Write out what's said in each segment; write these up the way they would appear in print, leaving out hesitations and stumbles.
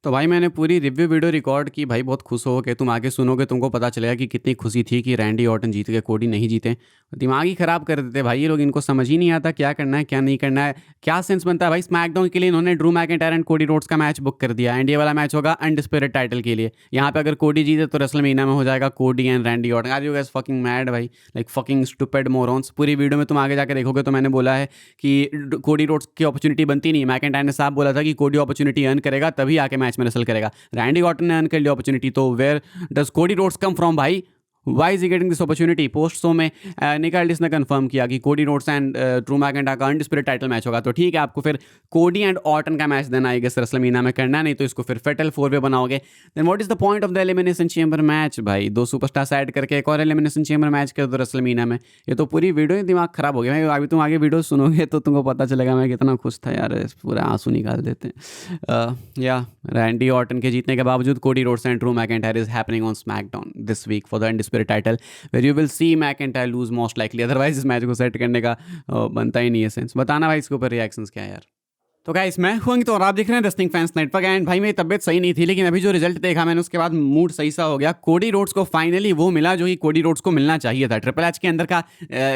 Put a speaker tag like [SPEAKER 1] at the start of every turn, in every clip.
[SPEAKER 1] तो भाई मैंने पूरी रिव्यू वीडियो रिकॉर्ड की भाई, बहुत खुश हो के तुम आगे सुनोगे तुमको पता चलेगा कि कितनी खुशी थी कि रैंडी ऑर्टन जीत गए, कोडी नहीं जीते। दिमाग ही ख़राब कर देते भाई ये लोग, इनको समझ ही नहीं आता क्या करना है क्या नहीं करना है। क्या सेंस बनता है भाई स्मैकडाउन के लिए इन्होंने Drew McIntyre and Cody Rhodes का मैच बुक कर दिया, एंड ये वाला मैच होगा अनडिस्प्यूटेड टाइटल के लिए। यहाँ पे अगर कोडी जीते तो रेसलमेनिया में हो जाएगा Cody and Randy Orton. Are you guys fucking mad भाई, लाइक फकिंग स्टूपिड मोरॉन्स। पूरी वीडियो में तुम आगे जाकर देखोगे तो मैंने बोला है कि कोडी रोड्स की अपॉर्चुनिटी बनती नहीं। मैकिंटायर ने साफ बोला था कि कोडी अपॉर्चुनिटी अर्न करेगा तभी आके मैच में रेसल करेगा। रैंडी ऑर्टन ने अर्न कर लिया अपॉर्चुनिटी, तो where does Cody Rhodes come from भाई? Why is he getting this opportunity? Post show में निक एल्डिस ने कंफर्म किया कि Cody Rhodes and Drew McIntyre का अनडिस्प्यूटेड टाइटल मैच होगा। तो ठीक है, आपको फिर कोडी एंड ऑर्टन का मैच देना आई गेस रेसलमेनिया में करना, नहीं तो इसको फिर फेटल 4 वे बनाओगे। Then what is the point of the elimination chamber match भाई? दो सुपरस्टार्स ऐड करके एक और एलिमिनेशन चेंबर मैच कर दो रेसलमेनिया में। ये तो पूरी वीडियो ही दिमाग खराब हो गया भाई। अभी तुम आगे वीडियो सुनोगे तो तुमको पता चलेगा मैं कितना खुश था यार, पूरा आंसू निकाल देते हैं। या रैंडी ऑर्टन के जीतने के बावजूद Cody Rhodes and Drew McIntyre is happening on SmackDown this week for the undisputed title, where you will see McIntyre lose most likely। Otherwise इस मैच को सेट करने का बनता ही नहीं है सेंस। बताना भाई इसके ऊपर रिएक्शंस क्या है यार। तो गाइस मैं हूं अंकित और आप देख रहे हैं रेसलिंग फैंस नेटवर्क। एंड भाई मेरी तबीयत सही नहीं थी, लेकिन अभी जो रिजल्ट देखा मैंने उसके बाद मूड सही सा हो गया। कोडी रोड्स को फाइनली वो मिला जो कि कोडी रोड्स को मिलना चाहिए था। ट्रिपल एच के अंदर का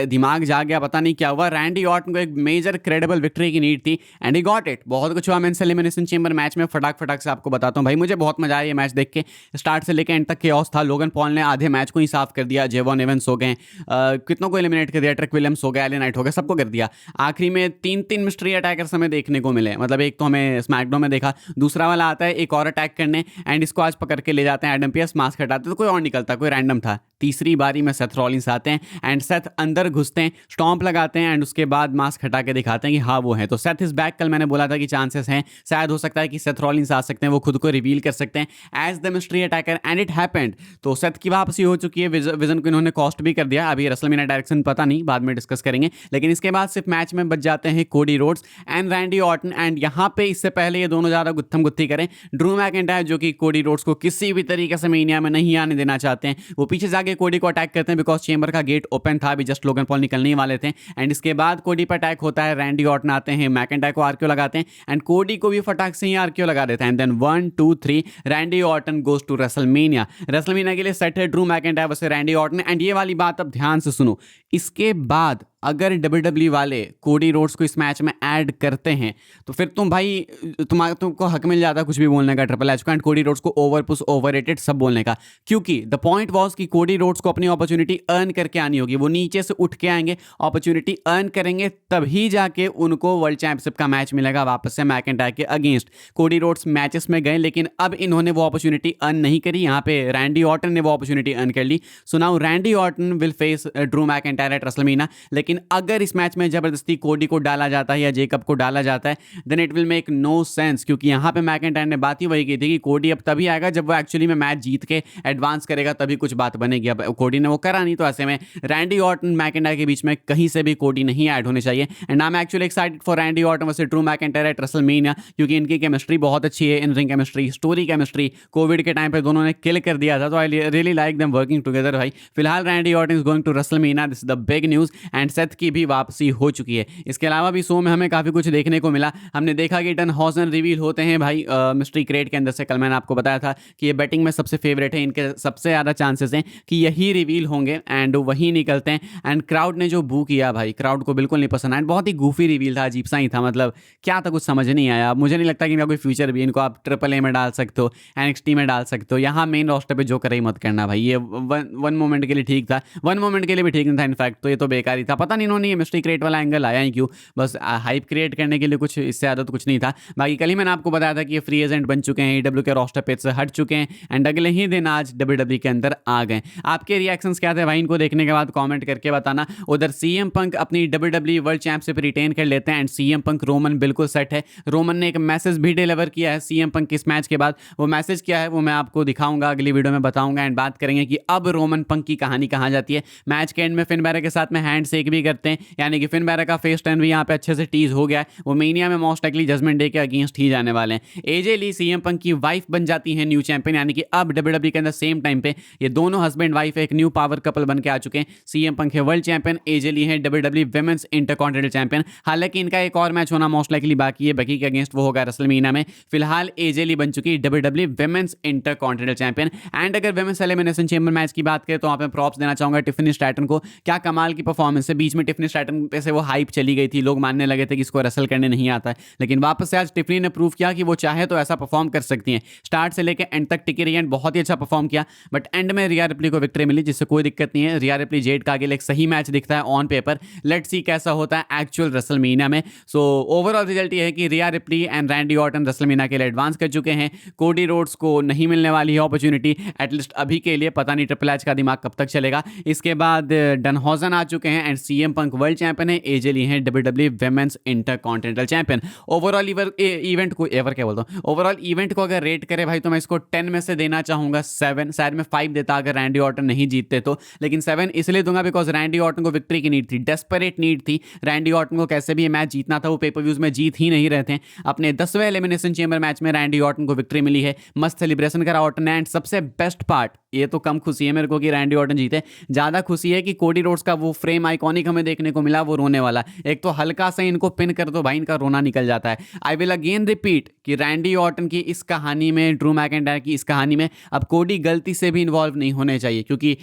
[SPEAKER 1] दिमाग जा गया, पता नहीं क्या हुआ। रैंडी ऑर्टन को एक मेजर क्रेडिबल विक्ट्री की नीड थी एंड ही गॉट इट। बहुत कुछ हुआ मेंस एलिमिनेशन चेंबर मैच में, फटाक से आपको बताता हूँ भाई। मुझे बहुत मजा आया ये मैच देख के, स्टार्ट से लेकर एंड तक केओस था। लोगन पॉल ने आधे मैच को ही साफ कर दिया, जेवॉन एवंस हो गए, कितनों को एलिमिनेट कर दिया, ट्रिक विलियम्स हो गया, एले नाइट हो गया, सबको कर दिया। आखिरी में तीन मिस्ट्री अटैकर्स हमें देखने को मिले, मतलब एक तो हमें स्मैकडाउन में देखा, दूसरा वाला आता है एक और अटैक करने एंड इसको आज पकड़ के ले जाते हैं एडम पियर्स, मास्क हटाते तो कोई और निकलता, कोई रैंडम था। तीसरी बारी में सेथ रॉलिंस आते हैं एंड सेथ अंदर घुसते हैं, स्टॉम्प लगाते हैं एंड उसके बाद मास्क हटा के दिखाते हैं कि हाँ वो है। तो सेथ इज बैक। कल मैंने बोला था कि चांसेस हैं, शायद हो सकता है कि सेथ रॉलिंस आ सकते हैं, वो खुद को रिवील कर सकते हैं as the mystery attacker and it happened. तो सेथ की वापसी हो चुकी है, विजन को इन्होंने कॉस्ट भी कर दिया। अभी रेसलमेनिया डायरेक्शन पता नहीं, बाद में डिस्कस करेंगे। लेकिन इसके बाद सिर्फ मैच में बच जाते हैं कोडी Rhodes and Randy Orton. And यहाँ पे इससे पहले ये दोनों ज़्यादा गुत्थम गुत्थी करें, ड्रू मैकिंटायर जो कि कोडी रोड्स को किसी भी तरीके से मेनिया में नहीं आने देना चाहते हैं, वो पीछे जाके कोडी को अटैक करते हैं बिकॉज चेंबर का गेट ओपन था, अभी जस्ट लोगन पॉल निकलने ही वाले थे। एंड इसके बाद कोडी पर अटैक होता है, रैंडी ऑर्टन आते हैं, मैकिंटायर को आरक्यू लगाते हैं एंड कोडी को भी फटाक से ही आरक्यू लगा देते हैं। And then 1 2 3 Randy Orton goes to WrestleMania. WrestleMania के लिए सेट है Drew McIntyre versus Randy Orton. And ये वाली बात अब ध्यान से सुनो, इसके बाद अगर डब्ल्यूडब्ल्यू वाले कोडी रोड्स को इस मैच में ऐड करते हैं तो फिर तुम भाई तुमको हक मिल जाता कुछ भी बोलने का ट्रिपल एच को एंड कोडी रोड्स को ओवर पुश ओवररेटेड सब बोलने का। क्योंकि द पॉइंट वाज कि कोडी रोड्स को अपनी अपॉर्चुनिटी अर्न करके आनी होगी, वो नीचे से उठ के आएंगे, अपॉर्चुनिटी अर्न करेंगे, तभी जाके उनको वर्ल्ड चैंपियनशिप का मैच मिलेगा वापस से मैकिंटायर के अगेंस्ट। कोडी रोड्स मैचेस में गए लेकिन अब इन्होंने वो अपॉर्चुनिटी अर्न नहीं करी, यहाँ पे रैंडी ऑर्टन ने वो अपॉर्चुनिटी अर्न कर ली। So now Randy Orton will face Drew McIntyre at WrestleMania. लेकिन अगर इस मैच में जबरदस्ती कोडी को डाला जाता है या जेकब को डाला जाता है then it will make no sense, क्योंकि यहां पे मैकिंटायर ने बात ही वही की थी कि कोडी अब तभी आएगा जब वो एक्चुअली में मैच जीत के एडवांस करेगा, तभी कुछ बात बनेगी। अब कोडी ने वो करा नहीं, तो ऐसे में रैंडी ऑर्टन मैकिंटायर के बीच में कहीं से भी कोडी नहीं ऐड होने चाहिए। And I am actually excited for Randy Orton versus Drew McIntyre at WrestleMania, क्योंकि इनकी केमिस्ट्री बहुत अच्छी है, in ring chemistry, story chemistry. Covid के टाइम पे दोनों ने किल कर दिया था, तो I really like them working together भाई। फिलहाल Randy Orton is going to WrestleMania, this is the big news. And Seth की भी वापसी हो चुकी है। इसके अलावा भी शो में हमें काफ़ी कुछ देखने को मिला। हमने देखा कि डनहॉजन रिवील होते हैं भाई मिस्ट्री क्रेट के अंदर से। कल मैंने आपको बताया था कि ये बैटिंग में सबसे फेवरेट है, इनके सबसे ज़्यादा चांसेस हैं कि यही रिवील होंगे एंड वही निकलते हैं। एंड क्राउड ने जो बू किया भाई, क्राउड को बिल्कुल नहीं पसंद आया। बहुत ही गूफी रिवील था, अजीब सा ही था, मतलब क्या था कुछ समझ नहीं आया। मुझे नहीं लगता कि इनका कोई फ्यूचर भी। इनको आप ट्रिपल ए में डाल सकते हो, एनएक्सटी में डाल सकते हो, यहाँ मेन रोस्टर पे जो करे ही मत करना भाई। ये वन मोमेंट के लिए ठीक था, वन मोमेंट के लिए भी ठीक नहीं था इनफैक्ट, तो ये तो बेकार ही था। पता नहीं इन्होंने ये मिस्ट्री क्रिएट वाला एंगल आया ही क्यों, बस हाइप क्रिएट करने के लिए, कुछ इससे ज़्यादा तो कुछ नहीं था। बाकी कल ही मैंने आपको बताया था कि ये फ्री एजेंट बन चुके हैं, ईडब्ल्यू के रोस्टर पे से हट चुके हैं एंड अगले ही दिन आज डब्ल्यूडब्ल्यू के अंदर आ गए। आपके रिएक्शंस क्या थे भाई इनको देखने के बाद, कमेंट करके बताना। उधर सीएम पंक अपनी डब्ल्यूडब्ल्यू वर्ल्ड चैंपियनशिप रिटेन कर लेते हैं एंड सीएम पंक रोमन बिल्कुल सेट है। रोमन ने एक मैसेज भी डिलीवर किया है सीएम पंक के इस मैच के बाद। वो मैसेज क्या है वो मैं आपको दिखाऊंगा, अगली वीडियो में बताऊंगा एंड बात करेंगे कि अब रोमन पंक की कहानी कहाँ जाती है। मैच के एंड में फिन बैरर के साथ में हैंड शेक भी करते हैं, यानी कि फिन बैरर का फेस टर्न भी यहाँ पे अच्छे से टीज हो गया है। वो मेनिया में मोस्ट लाइकली जजमेंट डे के अगेंस्ट ही जाने वाले हैं। एजे ली सीएम पंक की वाइफ बन जाती है न्यू चैंपियन, यानी कि अब डब्ल्यूडब्ल्यूई के अंदर सेम टाइम पे ये दोनों हस्बैंड वाइफ एक न्यू पावर कपल बन के आ चुके हैं। सीएम पंक है वर्ल्ड चैंपियन, एजे ली है डब्ल्यूडब्ल्यूई विमेंस इंटरकॉन्टिनेंटल चैंपियन। हालांकि इनका एक और मैच होना मोस्ट लाइकली बाकी है, बकी के अगेंस्ट, वो होगा रेसलमेनिया में। फिलहाल एजे ली बन चुकी है WWE women's intercontinental champion. And अगर विमेंस एलिमिनेशन चैंबर मैच की बात करें तो वहाँ पे प्रॉप्स देना चाहूंगा टिफनी स्ट्रैटन को। क्या कमाल की परफॉर्मेंस है। बीच में टिफनी स्ट्रैटन पे से वो हाइप चली गई थी, लोग मानने लगे थे कि इसको रेसल करने नहीं आता है, लेकिन वापस से आज टिफनी ने प्रूव किया कि वो चाहे तो ऐसा परफॉर्म कर सकती हैं। स्टार्ट से लेकर एंड तक टिकी रही, एंड बहुत ही अच्छा परफॉर्म किया, बट एंड में रिया रिप्ली को विक्ट्री मिली, जिससे कोई दिक्कत नहीं है। रिया रिप्ली जेड का आगे एक सही मैच दिखता है ऑन पेपर। लेट्स सी कैसा होता है एक्चुअल रेसलमेनिया में। सो ओवरऑल रिजल्ट ये है कि रिया replay and Randy Orton WrestleMania के लिए एडवांस कर चुके हैं। कोडी रोड्स को नहीं मिलने वाली है अपॉर्चुनिटी, एटलीस्ट अभी के लिए। पता नहीं ट्रिपल एच का दिमाग कब तक चलेगा। इसके बाद डनहॉजन आ चुके हैं, and CM Punk world champion है। एजे ली है WWE women's intercontinental champion. Overall event को क्या बोलता हूँ, ओवरऑल इवेंट को अगर रेट करे भाई तो मैं इसको 10 में से देना चाहूंगा 7। शायद मैं 5 देता अगर रैंडी ऑर्टन नहीं जीतते तो, लेकिन 7 इसलिए दूंगा बिकॉज रैंडी ऑर्टन को विक्ट्री की नीड थी, डेस्परेट नीड थी। रैंडी ऑर्टन को कैसे भी ये मैच जीतना था, वो पेपर व्यूज में जीत ही नहीं रहे थे। अपने 10वें एलिमिनेशन चेंबर मैच में रैंडी ऑर्टन को विक्ट्री मिली है। मस्त सेलिब्रेशन करा ऑर्टन ने, एंड सबसे बेस्ट पार्ट, ये तो कम खुशी है मेरे को कि रैंडी ऑर्टन जीते, ज्यादा खुशी है कि कोडी रोड्स का वो फ्रेम आइकॉनिक हमें देखने को मिला, वो रोने वाला। एक तो हल्का सा इनको पिन कर दो भाई, इनका रोना निकल जाता है। आई विल अगेन रिपीट कि रैंडी ऑर्टन की इस कहानी में, ड्रू मैकिंटायर की इस कहानी में अब कोडी गलती से भी इन्वॉल्व नहीं होने चाहिए, क्योंकि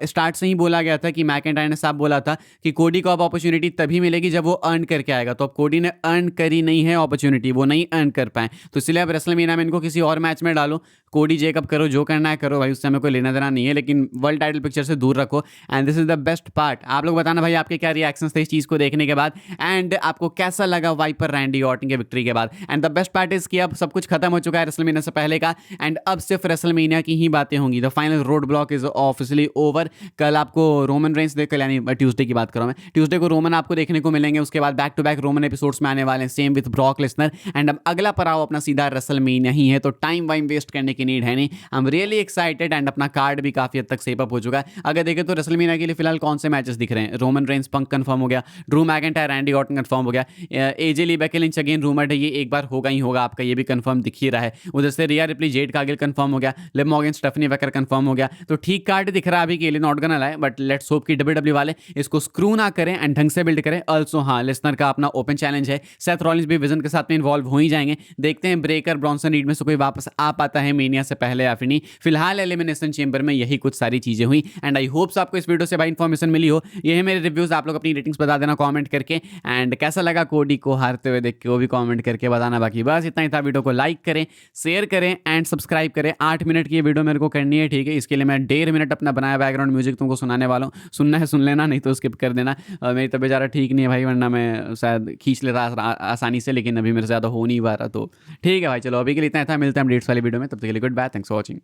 [SPEAKER 1] स्टार्ट से ही बोला गया था कि मैकिंटायर ने साहब बोला था कि कोडी को अब अपॉर्चुनिटी तभी मिलेगी जब वो अर्न करके आएगा। तो अब कोडी ने अर्न करी नहीं है अपॉर्चुनिटी, वो नहीं अर्न कर पाए, तो इसलिए अब रेसलमेनिया में इनको किसी और मैच में डालो। कोडी जेकब करो, जो करना है करो भाई, उससे हमें कोई लेना देना नहीं है, लेकिन वर्ल्ड टाइटल पिक्चर से दूर रखो। And this is the best part. आप लोग बताना भाई आपके क्या रिएक्शंस थे इस चीज़ को देखने के बाद, एंड आपको कैसा लगा वाइपर रैंडी ऑर्टन के विक्ट्री के बाद। And the best part is कि अब सब कुछ खत्म हो चुका है रेसलमेनिया से पहले का, एंड अब सिर्फ रेसलमेनिया की ही बातें होंगी। The final road block is officially over. कल आपको रोमन रेंस देख, कल यानी ट्यूसडे की बात कर रहा हूँ मैं, ट्यूसडे को रोमन आपको देखने को मिलेंगे। उसके बाद back to back Roman episodes में आने वाले हैं, same with Brock Lesnar. And अब अगला पड़ाव अपना सीधा रेसलमेनिया ही है, तो टाइम वाइम वेस्ट करने की नीड है नहीं। I am really excited, and अपना कार्ड भी काफी हद तक सेप अप हो चुका है। अगर देखें तो रेसलमेनिया के लिए फिलहाल कौन से मैचेस दिख रहे हैं, रोमन रेंस पंक कंफर्म हो गया, Drew McIntyre Randy Orton confirm हो गया, एजे ली बेकी लिंच अगेन रूमर्ड है, ये एक बार होगा ही होगा आपका, ये भी कंफर्म दिख ही रहा है। उधर से Rhea Ripley Jade Cargill confirm हो गया, Liv Morgan Stephanie Vaquer confirm हो गया। तो ठीक कार्ड दिख रहा है अभी के लिए, नॉट गना लाए, बट लेट्स होप कि डब्ल्यूडब्ल्यू वाले इसको स्क्रू ना करें एंड ढंग से बिल्ड करें। ऑल्सो हाँ, लिसनर का अपना ओपन चैलेंज है, सेथ रॉलिंस भी विजन के साथ में इन्वॉल्व हो ही जाएंगे। देखते हैं ब्रेकर ब्रॉन्सन रीड में से कोई वापस आ पाता है मेनिया से पहले या फिर नहीं। फिलहाल एलिमिनेशन चेंबर में यही कुछ सारी चीजें हुई, एंड आई होप्स आपको इस वीडियो से भाई इन्फॉर्मेशन मिली हो। ये है मेरे रिव्यूज, आप लोग अपनी रेटिंग्स बता देना कमेंट करके, एंड कैसा लगा कोडी को हारते हुए देख के वो भी कमेंट करके बताना। बाकी बस इतना ही था, वीडियो को लाइक करें, शेयर करें एंड सब्सक्राइब करें। 8 मिनट की ये वीडियो मेरे को करनी है, ठीक है। इसके लिए मैं 1.5 मिनट अपना बनाया बैकग्राउंड म्यूजिक तुमको सुनाने वाला हूँ। सुनना है सुन लेना, नहीं तो स्किप कर देना। मेरी तबीयत ज़्यादा ठीक नहीं है भाई, वरना मैं शायद खींच लेता आसानी से, लेकिन अभी मेरे से ज़्यादा हो नहीं पा रहा। तो ठीक है भाई, चलो अभी के लिए इतना था, मिलते हैं अपडेट्स वाली वीडियो में, तब तक के लिए goodbye, thanks for watching.